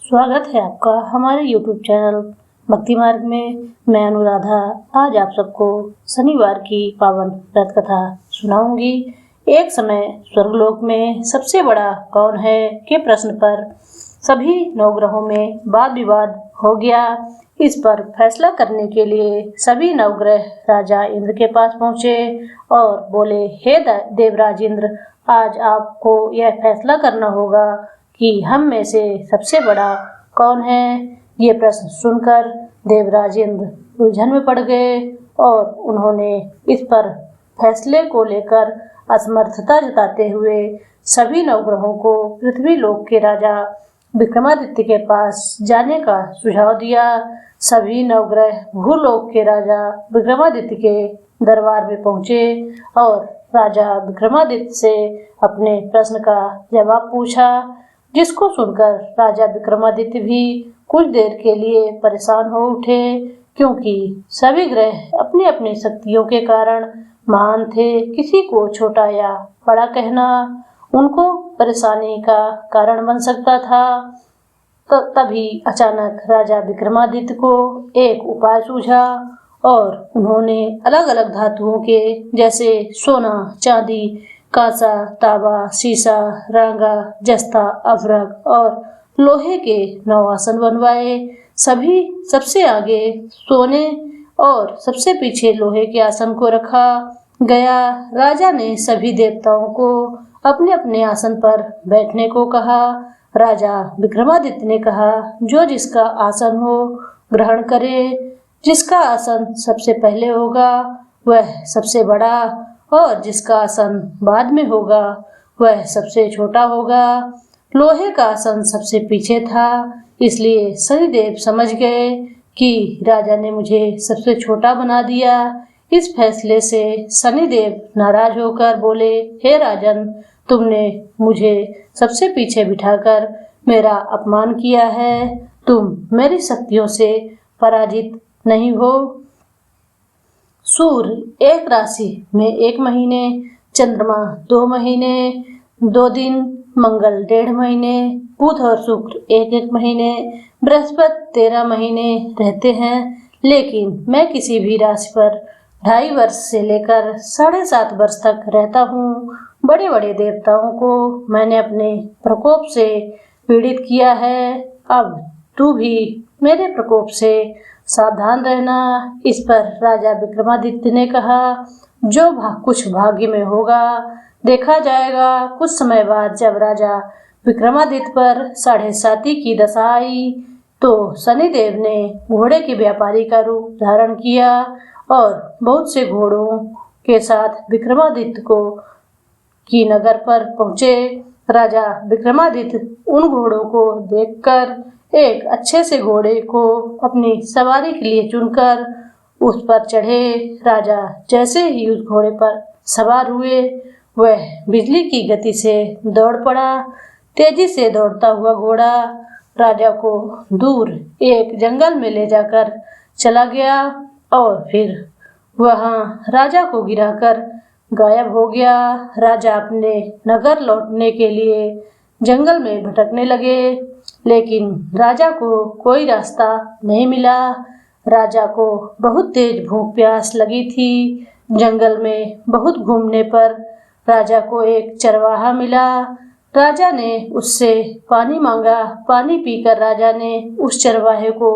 स्वागत है आपका हमारे YouTube चैनल भक्ति मार्ग में। मैं अनुराधा आज आप सबको शनिवार की पावन व्रत कथा सुनाऊंगी। एक समय स्वर्गलोक में सबसे बड़ा कौन है के प्रश्न पर सभी नवग्रहों में वाद विवाद हो गया। इस पर फैसला करने के लिए सभी नवग्रह राजा इंद्र के पास पहुँचे और बोले, हे देवराज इंद्र, आज आपको यह फैसला करना होगा कि हम में से सबसे बड़ा कौन है। ये प्रश्न सुनकर देवराज इंद्र उलझन में पड़ गए और उन्होंने इस पर फैसले को लेकर असमर्थता जताते हुए सभी नवग्रहों को पृथ्वी लोक के राजा विक्रमादित्य के पास जाने का सुझाव दिया। सभी नवग्रह भूलोक के राजा विक्रमादित्य के दरबार में पहुंचे और राजा विक्रमादित्य से अपने प्रश्न का जवाब पूछा, जिसको सुनकर राजा विक्रमादित्य भी कुछ देर के लिए परेशान हो उठे, क्योंकि सभी ग्रह अपनी अपनी शक्तियों के कारण महान थे। किसी को छोटा या बड़ा कहना उनको परेशानी का कारण बन सकता था। तो तभी अचानक राजा विक्रमादित्य को एक उपाय सूझा और उन्होंने अलग अलग धातुओं के जैसे सोना, चांदी, कांसा, तांबा, सीसा, रांगा, जस्ता, अभ्रक और लोहे के 9 आसन बनवाए। सभी सबसे आगे सोने और सबसे पीछे लोहे के आसन को रखा गया। राजा ने सभी देवताओं को अपने अपने आसन पर बैठने को कहा। राजा विक्रमादित्य ने कहा, जो जिसका आसन हो ग्रहण करे। जिसका आसन सबसे पहले होगा वह सबसे बड़ा और जिसका आसन बाद में होगा वह सबसे छोटा होगा। लोहे का आसन सबसे पीछे था, इसलिए शनिदेव समझ गए कि राजा ने मुझे सबसे छोटा बना दिया। इस फैसले से शनिदेव नाराज होकर बोले, हे राजन, तुमने मुझे सबसे पीछे बिठाकर मेरा अपमान किया है। तुम मेरी शक्तियों से पराजित नहीं हो। सूर्य एक राशि में 1 महीने, चंद्रमा 2 महीने 2 दिन, मंगल 1.5 महीने, बुध और शुक्र 1-1 महीने, बृहस्पति 13 महीने रहते हैं। लेकिन मैं किसी भी राशि पर 2.5 वर्ष से लेकर 7.5 वर्ष तक रहता हूँ। बड़े बड़े देवताओं को मैंने अपने प्रकोप से पीड़ित किया है। अब तू भी मेरे प्रकोप से सावधान रहना। इस पर राजा विक्रमादित्य ने कहा, जो कुछ भाग्य में होगा देखा जाएगा। कुछ समय बाद जब राजा विक्रमादित्य पर 7.5 की दशा आई तो शनिदेव ने घोड़े के व्यापारी का रूप धारण किया और बहुत से घोड़ों के साथ विक्रमादित्य की नगर पर पहुंचे। राजा विक्रमादित्य उन घोड़ों को देखकर एक अच्छे से घोड़े को अपनी सवारी के लिए चुनकर उस पर चढ़े। राजा जैसे ही उस घोड़े पर सवार हुए वह बिजली की गति से दौड़ पड़ा। तेजी से दौड़ता हुआ घोड़ा राजा को दूर एक जंगल में ले जाकर चला गया और फिर वहां राजा को गिराकर गायब हो गया। राजा अपने नगर लौटने के लिए जंगल में भटकने लगे, लेकिन राजा को कोई रास्ता नहीं मिला। राजा को बहुत तेज भूख प्यास लगी थी। जंगल में बहुत घूमने पर राजा को एक चरवाहा मिला। राजा ने उससे पानी मांगा। पानी पीकर राजा ने उस चरवाहे को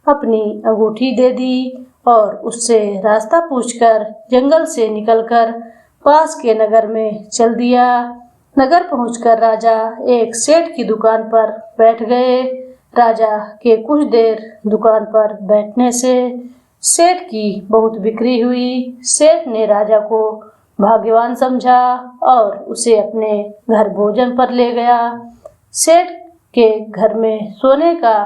अपनी अंगूठी दे दी और उससे रास्ता पूछकर जंगल से निकलकर पास के नगर में चल दिया। नगर पहुंचकर राजा एक सेठ की दुकान पर बैठ गए। राजा के कुछ देर दुकान पर बैठने से सेठ की बहुत बिक्री हुई। सेठ ने राजा को भाग्यवान समझा और उसे अपने घर भोजन पर ले गया। सेठ के घर में सोने का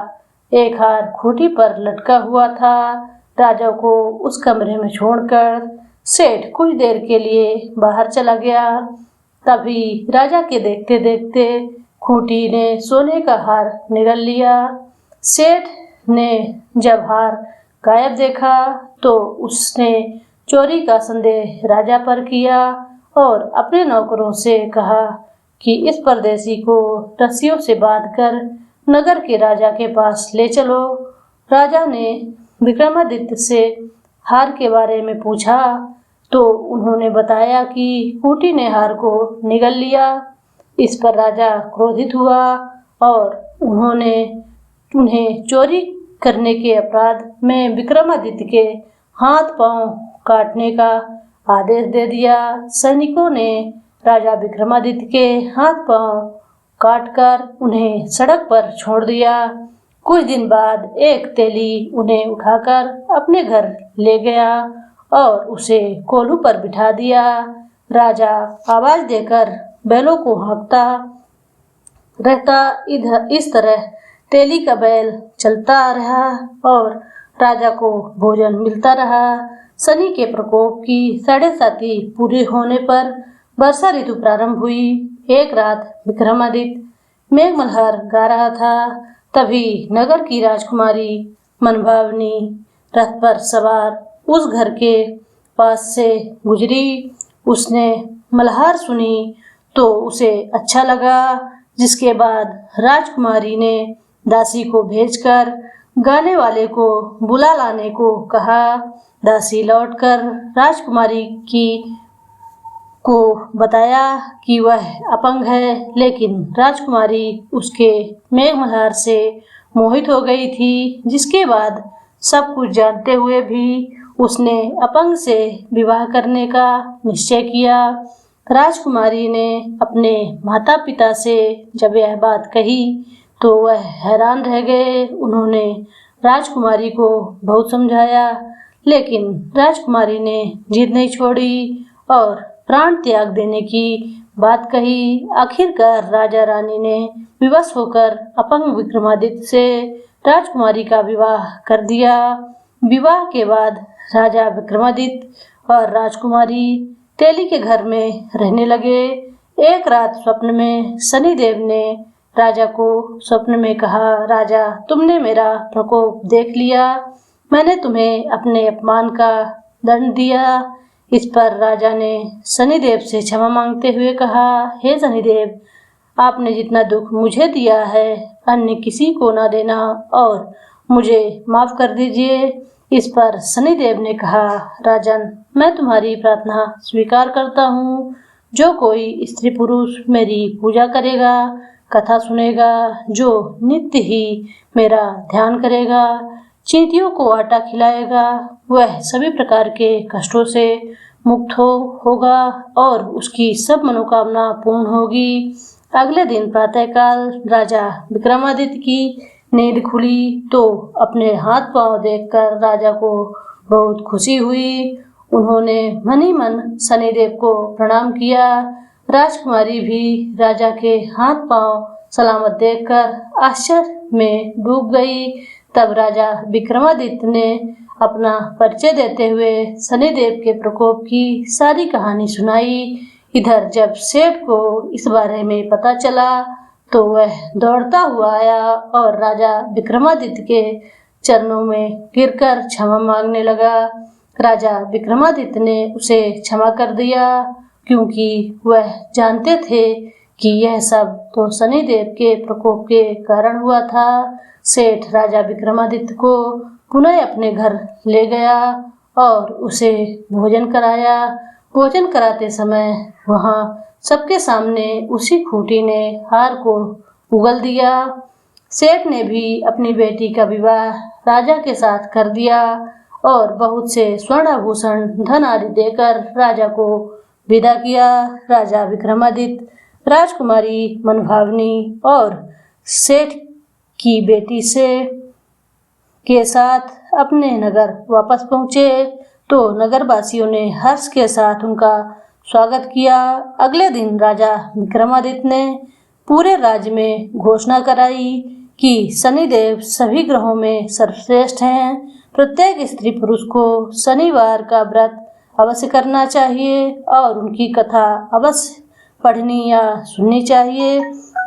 एक हार खूंटी पर लटका हुआ था। राजा को उस कमरे में छोड़कर सेठ कुछ देर के लिए बाहर चला गया। तभी राजा के देखते देखते खूंटी ने सोने का हार निगल लिया। सेठ ने जब हार गायब देखा तो उसने चोरी का संदेह राजा पर किया और अपने नौकरों से कहा कि इस परदेसी को रस्सियों से बांधकर नगर के राजा के पास ले चलो। राजा ने विक्रमादित्य से हार के बारे में पूछा तो उन्होंने बताया कि कूटी ने हार को निगल लिया। इस पर राजा क्रोधित हुआ और उन्हें चोरी करने के अपराध में विक्रमादित्य के हाथ पांव काटने का आदेश दे दिया। सैनिकों ने राजा विक्रमादित्य के हाथ पांव काटकर उन्हें सड़क पर छोड़ दिया। कुछ दिन बाद एक तेली उन्हें उठाकर अपने घर ले गया और उसे कोल्हू पर बिठा दिया। राजा आवाज देकर बैलों को हाँकता रहता। इस तरह तेली का बैल चलता रहा और राजा को भोजन मिलता रहा। शनि के प्रकोप की 7.5 पूरे होने पर वर्षा ऋतु प्रारंभ हुई। एक रात विक्रमादित्य मेघमल्हार गा रहा था। तभी नगर की राजकुमारी मनभावनी रथ पर सवार उस घर के पास से गुजरी। उसने मल्हार सुनी तो उसे अच्छा लगा, जिसके बाद राजकुमारी ने दासी को भेजकर गाने वाले को बुला लाने को कहा। दासी लौटकर राजकुमारी को बताया कि वह अपंग है, लेकिन राजकुमारी उसके मेघमल्हार से मोहित हो गई थी। जिसके बाद सब कुछ जानते हुए भी उसने अपंग से विवाह करने का निश्चय किया। राजकुमारी ने अपने माता पिता से जब यह बात कही तो वह हैरान रह गए। उन्होंने राजकुमारी को बहुत समझाया, लेकिन राजकुमारी ने जिद नहीं छोड़ी और प्राण त्याग देने की बात कही। आखिरकार राजा रानी ने विवश होकर अपंग विक्रमादित्य से राजकुमारी का विवाह कर दिया। विवाह के बाद राजा विक्रमादित्य और राजकुमारी तेली के घर में रहने लगे। एक रात स्वप्न में शनिदेव ने राजा को स्वप्न में कहा, राजा, तुमने मेरा प्रकोप देख लिया। मैंने तुम्हें अपने अपमान का दंड दिया। इस पर राजा ने शनिदेव से क्षमा मांगते हुए कहा, हे शनिदेव, आपने जितना दुख मुझे दिया है अन्य किसी को ना देना और मुझे माफ कर दीजिए। इस पर शनिदेव ने कहा, राजन, मैं तुम्हारी प्रार्थना स्वीकार करता हूँ। जो कोई स्त्री पुरुष मेरी पूजा करेगा, कथा सुनेगा, जो नित्य ही मेरा ध्यान करेगा, चींटियों को आटा खिलाएगा, वह सभी प्रकार के कष्टों से मुक्त होगा और उसकी सब मनोकामना पूर्ण होगी। अगले दिन प्रातःकाल राजा विक्रमादित्य की नींद खुली तो अपने हाथ पांव देखकर राजा को बहुत खुशी हुई। उन्होंने मन ही मन शनिदेव को प्रणाम किया। राजकुमारी भी राजा के हाथ पांव सलामत देखकर आश्चर्य में डूब गई। तब राजा विक्रमादित्य ने अपना परिचय देते हुए शनिदेव के प्रकोप की सारी कहानी सुनाई। इधर जब सेठ को इस बारे में पता चला तो वह दौड़ता हुआ आया और राजा विक्रमादित्य के चरणों में गिरकर क्षमा मांगने लगा। राजा विक्रमादित्य ने उसे क्षमा कर दिया, क्योंकि वह जानते थे कि यह सब तो शनिदेव के प्रकोप के कारण हुआ था। सेठ राजा विक्रमादित्य को पुनः अपने घर ले गया और उसे भोजन कराया। भोजन कराते समय वहां सबके सामने उसी खूंटी ने हार को उगल दिया। सेठ ने भी अपनी बेटी का विवाह राजा के साथ कर दिया और बहुत से स्वर्णाभूषण धन आदि देकर राजा को विदा किया। राजा विक्रमादित्य राजकुमारी मनभावनी और सेठ की बेटी के साथ अपने नगर वापस पहुँचे तो नगरवासियों ने हर्ष के साथ उनका स्वागत किया। अगले दिन राजा विक्रमादित्य ने पूरे राज्य में घोषणा कराई कि शनिदेव सभी ग्रहों में सर्वश्रेष्ठ हैं। प्रत्येक स्त्री पुरुष को शनिवार का व्रत अवश्य करना चाहिए और उनकी कथा अवश्य पढ़नी या सुननी चाहिए।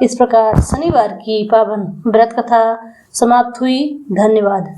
इस प्रकार शनिवार की पावन व्रत कथा समाप्त हुई। धन्यवाद।